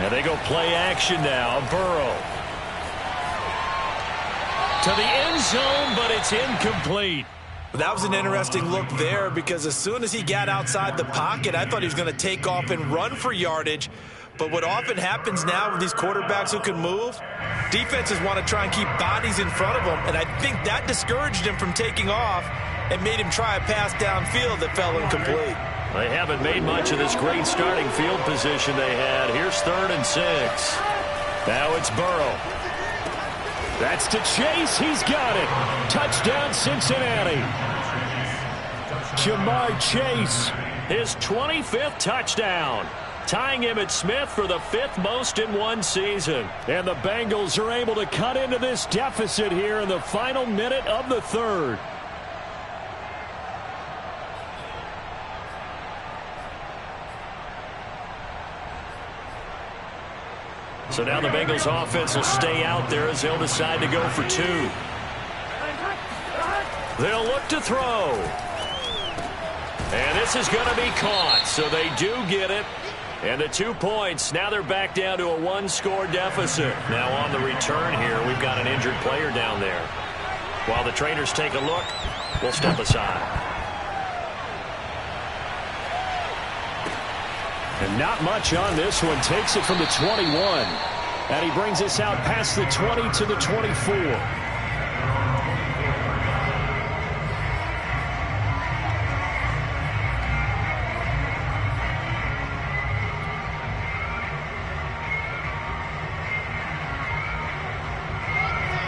[SPEAKER 1] And they go play action now. Burrow. To the end zone, but it's incomplete.
[SPEAKER 2] That was an interesting look there, because as soon as he got outside the pocket, I thought he was going to take off and run for yardage. But what often happens now with these quarterbacks who can move, defenses want to try and keep bodies in front of them, and I think that discouraged him from taking off and made him try a pass downfield that fell incomplete.
[SPEAKER 1] They haven't made much of this great starting field position they had. Here's 3rd and 6. Now it's Burrow.
[SPEAKER 3] That's to Chase. He's got it. Touchdown, Cincinnati. Jamar Chase.
[SPEAKER 1] His 25th touchdown. Tying him at Smith for the 5th most in one season.
[SPEAKER 3] And the Bengals are able to cut into this deficit here in the final minute of the 3rd.
[SPEAKER 1] So now the Bengals offense will stay out there as they'll decide to go for 2. They'll look to throw. And this is going to be caught. So they do get it. And the 2 points, now they're back down to a 1-score deficit. Now on the return here, we've got an injured player down there. While the trainers take a look, we'll step aside.
[SPEAKER 3] And not much on this one. Takes it from the 21. And he brings us out past the 20 to the 24.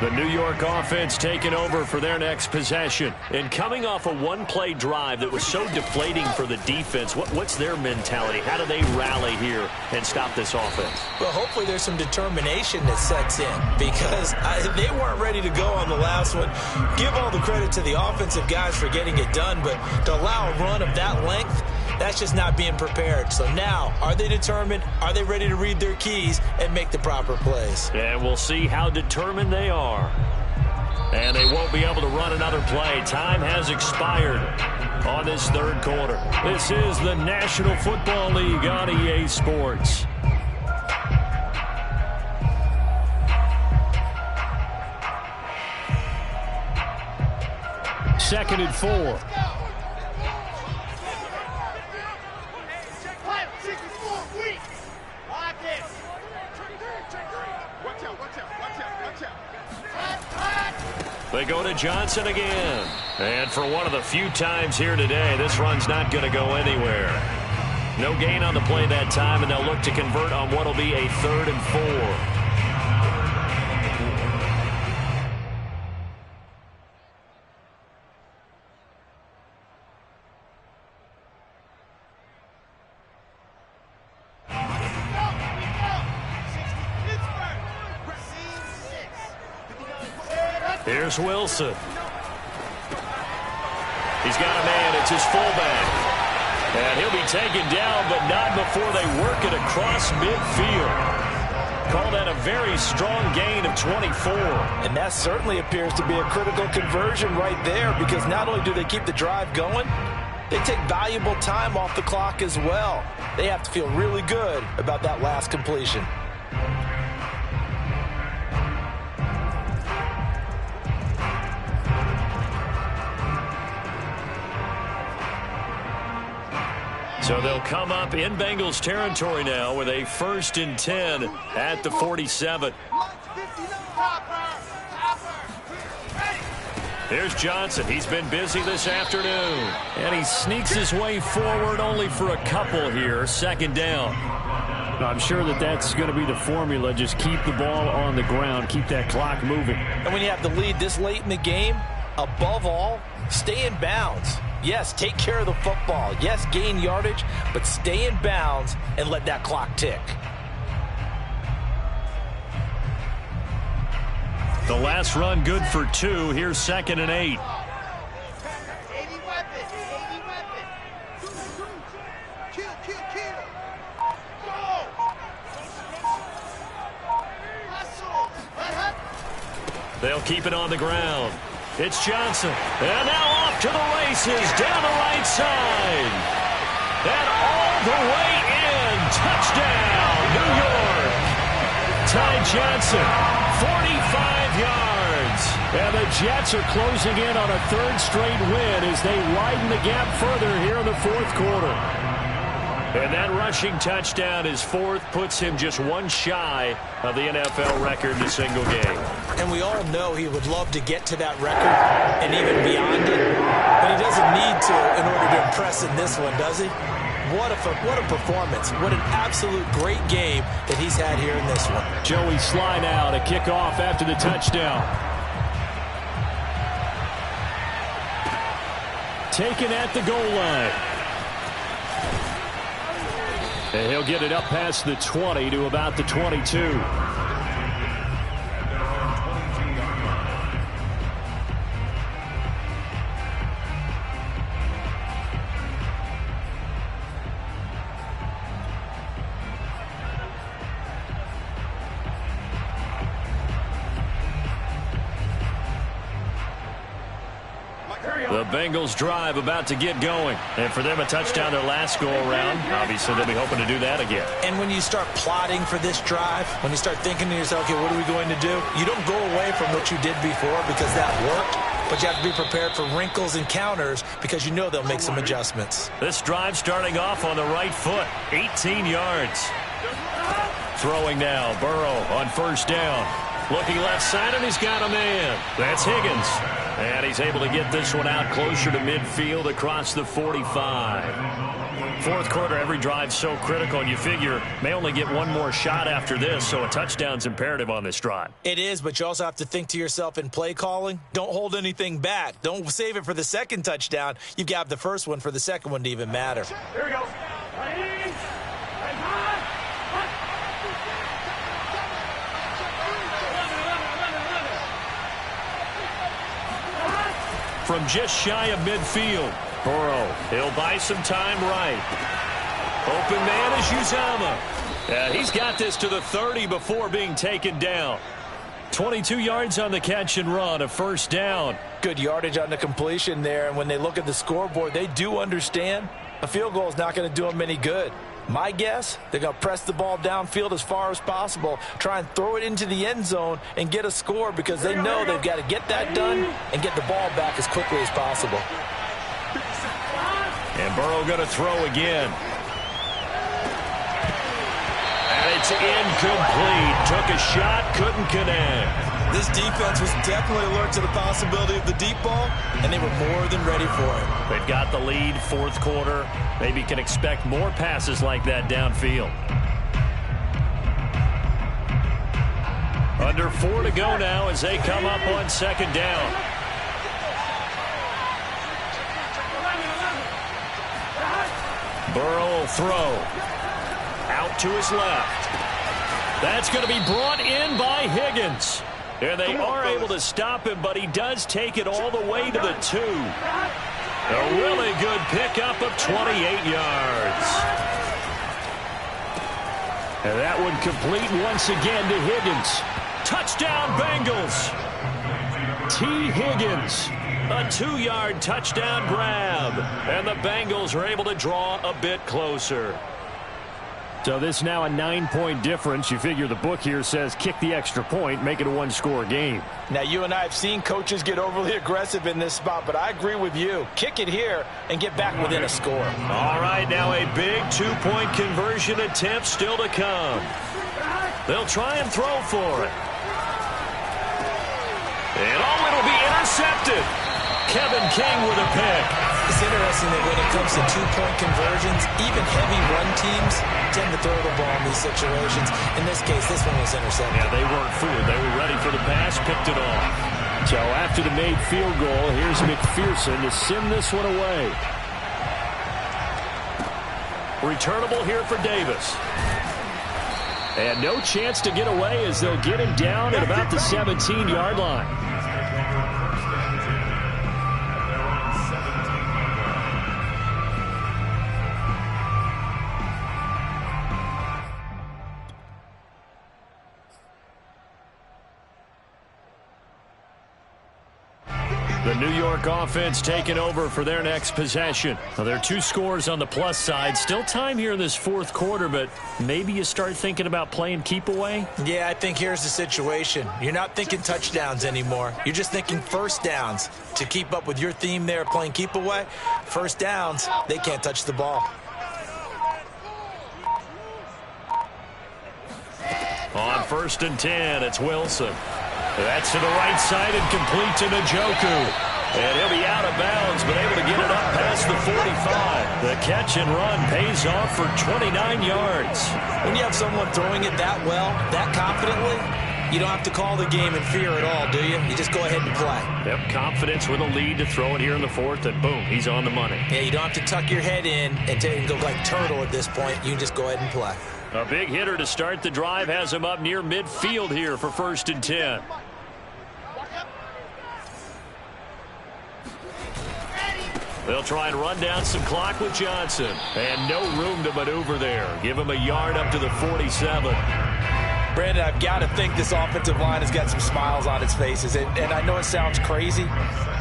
[SPEAKER 1] The New York offense taking over for their next possession. And coming off a one-play drive that was so deflating for the defense, what's their mentality? How do they rally here and stop this offense?
[SPEAKER 2] Well, hopefully there's some determination that sets in, because they weren't ready to go on the last one. Give all the credit to the offensive guys for getting it done, but to allow a run of that length, that's just not being prepared. So now, are they determined? Are they ready to read their keys and make the proper plays?
[SPEAKER 1] And we'll see how determined they are. And they won't be able to run another play. Time has expired on this 3rd quarter. This is the National Football League on EA Sports.
[SPEAKER 3] Second and 4.
[SPEAKER 1] They go to Johnson again. And for one of the few times here today, this run's not going to go anywhere. No gain on the play that time, and they'll look to convert on what will be a 3rd and 4. Here's Wilson. He's got a man. It's his fullback. And he'll be taken down, but not before they work it across midfield. Call that a very strong gain of 24.
[SPEAKER 2] And that certainly appears to be a critical conversion right there, because not only do they keep the drive going, they take valuable time off the clock as well. They have to feel really good about that last completion.
[SPEAKER 1] So they'll come up in Bengals territory now with a 1st and 10 at the 47. Here's Johnson. He's been busy this afternoon. And he sneaks his way forward only for a couple here. Second down.
[SPEAKER 3] I'm sure that's going to be the formula. Just keep the ball on the ground. Keep that clock moving.
[SPEAKER 2] And when you have the lead this late in the game, above all, stay in bounds. Yes, take care of the football. Yes, gain yardage, but stay in bounds and let that clock tick.
[SPEAKER 1] The last run good for 2. Here's 2nd and 8.
[SPEAKER 5] 80 weapon. 80 weapon. Kill. Go. Hustle.
[SPEAKER 1] They'll keep it on the ground. It's Johnson. And now off to the races down the right side. And all the way in. Touchdown, New York. Ty Johnson, 45 yards. And the Jets are closing in on a 3rd straight win as they widen the gap further here in the 4th quarter. And that rushing touchdown, his 4th, puts him just one shy of the NFL record in a single game.
[SPEAKER 2] And we all know he would love to get to that record and even beyond it. But he doesn't need to in order to impress in this one, does he? What a performance. What an absolute great game that he's had here in this one.
[SPEAKER 3] Joey Sly now to kick off after the touchdown. Taken at the goal line. And he'll get it up past the 20 to about the 22. The Bengals drive about to get going. And for them, a touchdown their last go-around. Obviously, they'll be hoping to do that again.
[SPEAKER 2] And when you start plotting for this drive, when you start thinking to yourself, okay, what are we going to do? You don't go away from what you did before because that worked. But you have to be prepared for wrinkles and counters because you know they'll make some adjustments.
[SPEAKER 1] This drive starting off on the right foot. 18 yards. Throwing now. Burrow on 1st down. Looking left side, and he's got a man. That's Higgins. And he's able to get this one out closer to midfield across the 45. 4th quarter, every drive so critical, and you figure may only get one more shot after this, so a touchdown's imperative on this drive.
[SPEAKER 2] It is, but you also have to think to yourself in play calling, don't hold anything back. Don't save it for the 2nd touchdown. You've got the 1st one for the 2nd one to even matter.
[SPEAKER 5] Here we go.
[SPEAKER 1] From just shy of midfield, Burrow, he'll buy some time right. Open man is Uzama. He's got this to the 30 before being taken down. 22 yards on the catch and run, a 1st down.
[SPEAKER 2] Good yardage on the completion there, and when they look at the scoreboard, they do understand a field goal is not going to do them any good. My guess, they're going to press the ball downfield as far as possible, try and throw it into the end zone and get a score because they know they've got to get that done and get the ball back as quickly as possible.
[SPEAKER 1] And Burrow going to throw again. And it's incomplete. Took a shot, couldn't connect.
[SPEAKER 2] This defense was definitely alert to the possibility of the deep ball, and they were more than ready for it.
[SPEAKER 1] They've got the lead, 4th quarter. Maybe can expect more passes like that downfield. Under 4 to go now as they come up on 2nd down. Burrow will throw. Out to his left. That's going to be brought in by Higgins. And they are able to stop him, but he does take it all the way to the 2. A really good pickup of 28 yards. And that one complete once again to Higgins. Touchdown, Bengals. T. Higgins. A 2-yard touchdown grab. And the Bengals are able to draw a bit closer. So this now a 9-point difference. You figure the book here says kick the extra point, make it a 1-score game.
[SPEAKER 2] Now, you and I have seen coaches get overly aggressive in this spot, but I agree with you. Kick it here and get back within a score.
[SPEAKER 1] All right, now a big 2-point conversion attempt still to come. They'll try and throw for it. And it'll be intercepted. intercepted. Kevin King with a pick.
[SPEAKER 2] It's interesting that when it comes to two-point conversions, even heavy run teams tend to throw the ball in these situations. In this case, this one was intercepted.
[SPEAKER 1] Yeah, they weren't fooled. They were ready for the pass, picked it off.
[SPEAKER 3] So after the made field goal, here's McPherson to send this one away.
[SPEAKER 1] Returnable here for Davis. And no chance to get away as they'll get him down at about the 17-yard line. The New York offense taking over for their next possession. Now, there are 2 scores on the plus side. Still time here in this fourth quarter, but maybe you start thinking about playing keep away?
[SPEAKER 2] Yeah, I think here's the situation. You're not thinking touchdowns anymore. You're just thinking first downs. To keep up with your theme there, playing keep away, first downs, they can't touch the ball.
[SPEAKER 1] On 1st and 10, it's Wilson. That's to the right side and complete to Njoku. And he'll be out of bounds, but able to get it up past the 45. The catch and run pays off for 29 yards.
[SPEAKER 2] When you have someone throwing it that well, that confidently, you don't have to call the game in fear at all, do you? You just go ahead and play.
[SPEAKER 1] Yep, confidence with a lead to throw it here in the fourth, and boom, he's on the money.
[SPEAKER 2] Yeah, you don't have to tuck your head in and go like turtle at this point. You can just go ahead and play.
[SPEAKER 1] A big hitter to start the drive has him up near midfield here for 1st and 10. They'll try and run down some clock with Johnson. And no room to maneuver there. Give him a yard up to the 47.
[SPEAKER 2] Brandon, I've got to think this offensive line has got some smiles on its faces. And I know it sounds crazy,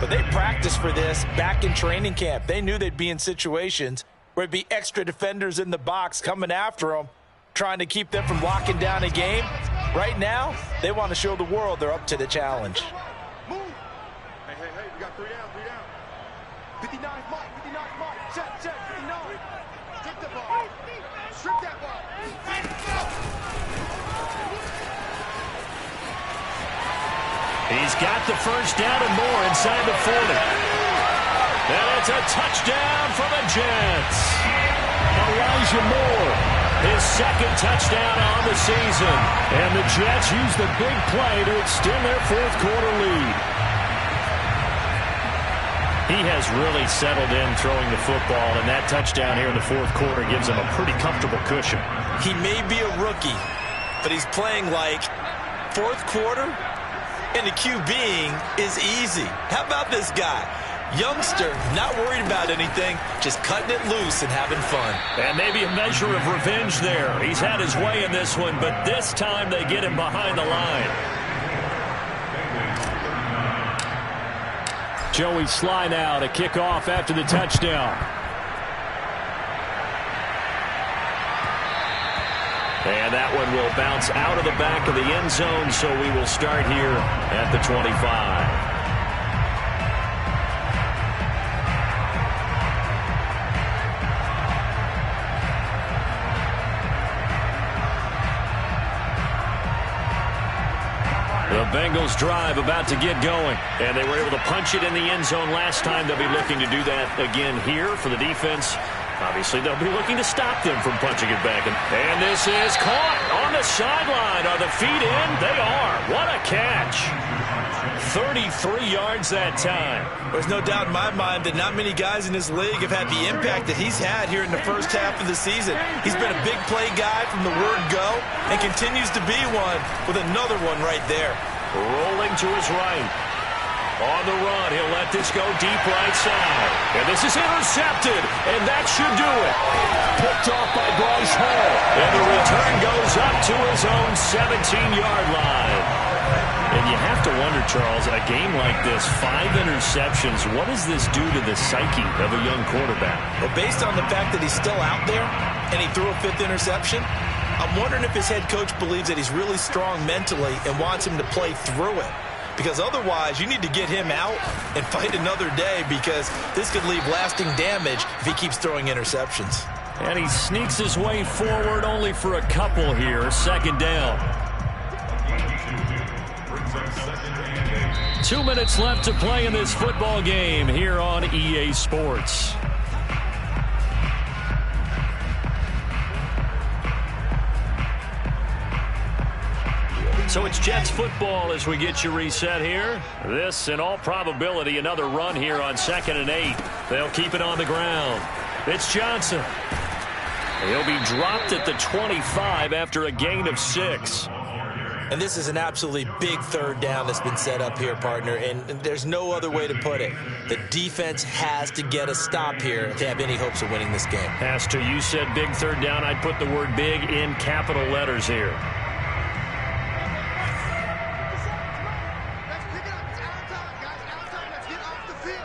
[SPEAKER 2] but they practiced for this back in training camp. They knew they'd be in situations where it'd be extra defenders in the box coming after them, trying to keep them from locking down a game. Right now, they want to show the world they're up to the challenge.
[SPEAKER 5] Move. Hey, we got 3 down. 59 Mike, check, 59. Strip the ball. Strip that ball.
[SPEAKER 1] He's got the first down and more inside the 40. And it's a touchdown for the Jets. Elijah Moore, his 2nd touchdown on the season. And the Jets use the big play to extend their fourth quarter lead. He has really settled in throwing the football, and that touchdown here in the fourth quarter gives him a pretty comfortable cushion.
[SPEAKER 2] He may be a rookie, but he's playing like fourth quarter, and the QBing is easy. How about this guy? Youngster, not worried about anything, just cutting it loose and having fun.
[SPEAKER 1] And maybe a measure of revenge there. He's had his way in this one, but this time they get him behind the line.
[SPEAKER 3] Joey Sly now to kick off after the touchdown.
[SPEAKER 1] And that one will bounce out of the back of the end zone, so we will start here at the 25. The Bengals drive about to get going, and they were able to punch it in the end zone last time. They'll be looking to do that again here for the defense. Obviously, they'll be looking to stop them from punching it back. And this is caught on the sideline. Are the feet in? They are. What a catch. 33 yards that time.
[SPEAKER 2] There's no doubt in my mind that not many guys in this league have had the impact that he's had here in the first half of the season. He's been a big play guy from the word go and continues to be one with another one right there.
[SPEAKER 1] Rolling to his right. On the run, he'll let this go deep right side. And this is intercepted, and that should do it. Picked off by Bryce Hall. And the return goes up to his own 17-yard line. And you have to wonder, Charles, a game like this, 5 interceptions, what does this do to the psyche of a young quarterback?
[SPEAKER 2] Well, based on the fact that he's still out there and he threw a 5th interception, I'm wondering if his head coach believes that he's really strong mentally and wants him to play through it. Because otherwise, you need to get him out and fight another day, because this could leave lasting damage if he keeps throwing interceptions.
[SPEAKER 1] And he sneaks his way forward only for a couple here. 2nd down.
[SPEAKER 4] Brings up
[SPEAKER 1] 2 minutes left to play in this football game here on EA Sports. So it's Jets football as we get you reset here. This, in all probability, another run here on 2nd and 8. They'll keep it on the ground. It's Johnson. He'll be dropped at the 25 after a gain of 6.
[SPEAKER 2] And this is an absolutely big third down that's been set up here, partner, and there's no other way to put it. The defense has to get a stop here if they have any hopes of winning this game.
[SPEAKER 1] Has to. You said big third down. I'd put the word big in capital letters here.
[SPEAKER 5] Let's pick it up. It's our time, guys. Our time. Let's get off the field.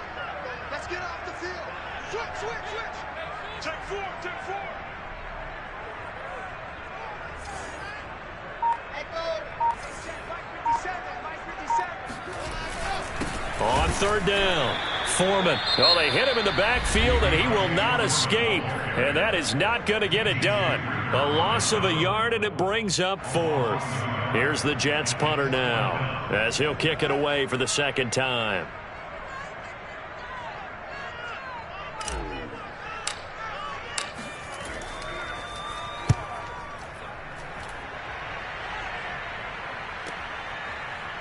[SPEAKER 5] Let's get off the field. Switch.
[SPEAKER 4] Take four.
[SPEAKER 1] On third down, Foreman. Well, they hit him in the backfield, and he will not escape. And that is not going to get it done. A loss of a yard, and it brings up 4th. Here's the Jets punter now, as he'll kick it away for the 2nd time.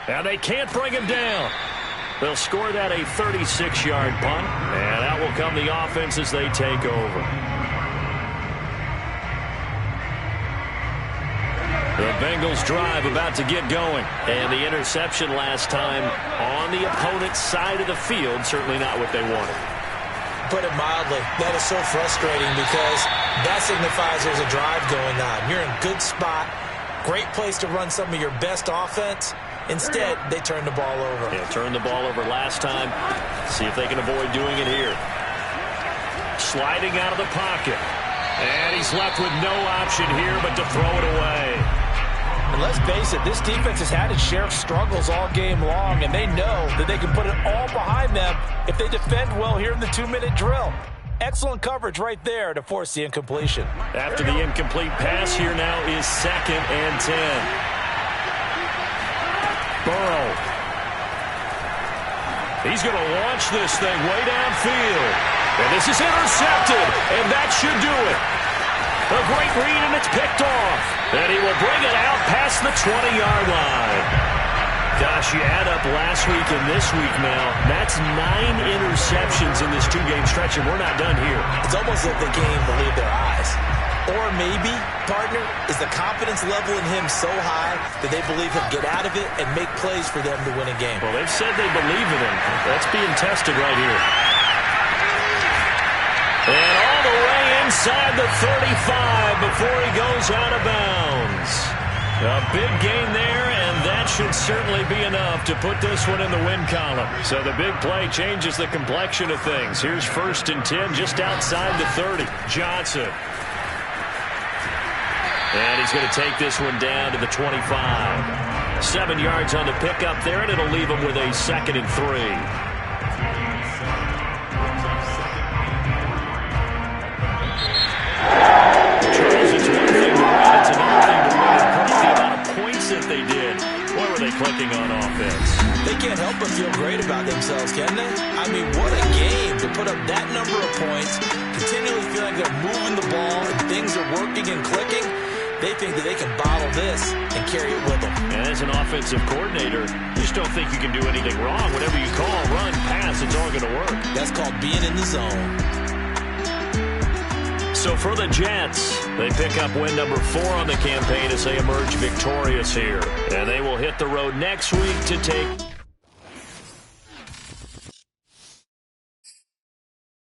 [SPEAKER 1] And they can't bring him down. They'll score that a 36-yard punt, and out will come the offense as they take over. The Bengals drive about to get going, and the interception last time on the opponent's side of the field, certainly not what they wanted.
[SPEAKER 2] Put it mildly, that is so frustrating because that signifies there's a drive going on. You're in a good spot, great place to run some of your best offense. Instead, they turn the ball over.
[SPEAKER 1] Yeah, turned the ball over last time. See if they can avoid doing it here. Sliding out of the pocket. And he's left with no option here but to throw it away.
[SPEAKER 2] And let's face it, this defense has had its share of struggles all game long, and they know that they can put it all behind them if they defend well here in the 2-minute drill. Excellent coverage right there to force the incompletion.
[SPEAKER 1] After the incomplete pass, here now is 2nd and 10. Burrow. He's going to launch this thing way downfield. And this is intercepted, and that should do it. A great read, and it's picked off. And he will bring it out past the 20-yard line. Gosh, you add up last week and this week now, that's 9 interceptions in this 2-game stretch, and we're not done here.
[SPEAKER 2] It's almost like the game believe their eyes. Or maybe, partner, is the confidence level in him so high that they believe he'll get out of it and make plays for them to win a game.
[SPEAKER 1] Well, they've said they believe in him. That's being tested right here. And all the way inside the 35 before he goes out of bounds. A big gain there, and that should certainly be enough to put this one in the win column. So the big play changes the complexion of things. Here's 1st and 10 just outside the 30. Johnson. And he's going to take this one down to the 25. 7 yards on the pickup there, and it'll leave him with a 2nd and 3. Charles, it's one thing to win. It's another thing to win and put the amount of points that they did. What were they clicking on offense?
[SPEAKER 2] They can't help but feel great about themselves, can they? I mean, what a game to put up that number of points, continually feel like they're moving the ball and things are working and clicking. They think that they can bottle this and carry it with them.
[SPEAKER 1] And as an offensive coordinator, you just don't think you can do anything wrong. Whatever you call, run, pass, it's all going to work.
[SPEAKER 2] That's called being in the zone.
[SPEAKER 1] So for the Jets, they pick up win number 4 on the campaign as they emerge victorious here. And they will hit the road next week to take